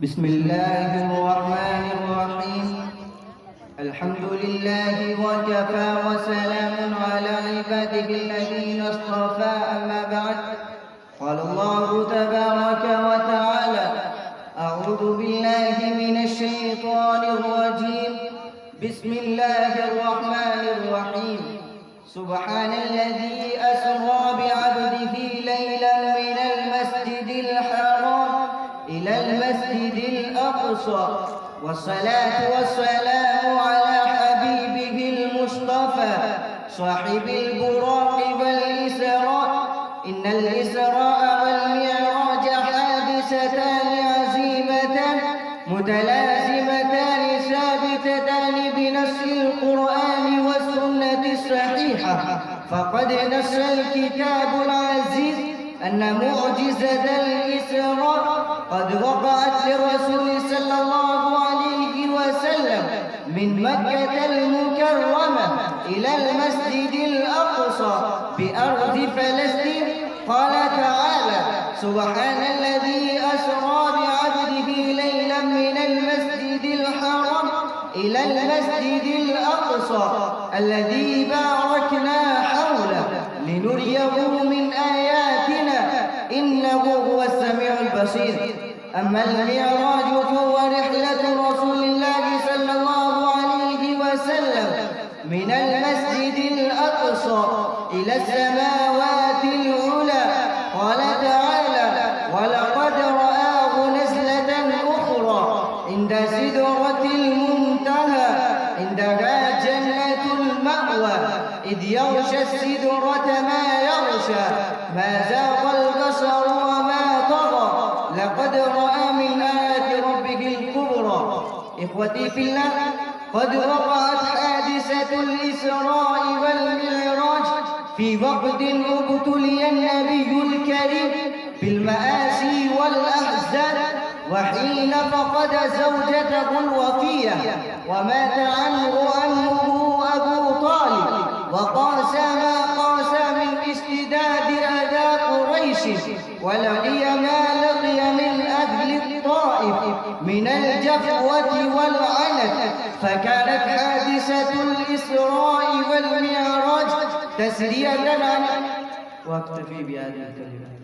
بسم الله الرحمن الرحيم. الحمد لله وكفى وسلام على عباده الذين اصطفى. أما بعد، قال الله تبارك وتعالى: أعوذ بالله من الشيطان الرجيم. بسم الله الرحمن الرحيم. سبحان الذي أسرى بعبده ليلا من المسجد الحرام إلى المسجد الأقصى، والصلاة والسلام على حبيبه المصطفى صاحب البراق والإسراء. إن الإسراء والمعراج حادثتان عزيمتان متلازمتان ثابتتان بنص القرآن والسنة الصحيحة. فقد نص الكتاب العزيز أن معجزة الإسراء قد وقعت للرسول صلى الله عليه وسلم من مكة المكرمة إلى المسجد الأقصى بأرض فلسطين. قال تعالى: سبحان الذي أسرى بعبده ليلا من المسجد الحرام إلى المسجد الأقصى الذي باركنا حوله لنريه من آياتنا إنه هو السميع البصير. أما المعراج فهو رحلة رسول الله صلى الله عليه وسلم من المسجد الأقصى إلى السماوات العلى. قال تعالى: ولقد رآه نزلة أخرى عند سدرة المنتهى عندها جنة المأوى إذ يغشى السدرة ما يغشى ما زاغ البصر وما طغى لقد رأى من آيات ربه الكبرى. إخوتي في الله، قد وقعت حادثة الإسراء والمعراج في وقت ابتلي النبي الكريم بالمآسي والأحزان، وحين فقد زوجته الوفية ومات عنه أمه أبو طالب، وقاسى ما قاسى من اشتداد أذى قريش، ولقي ما لقي من أهل الطائف من الجفوة والعنت. فكانت حادثة الإسراء والمعراج تسرية عن واكتفي بهذه الكلمات.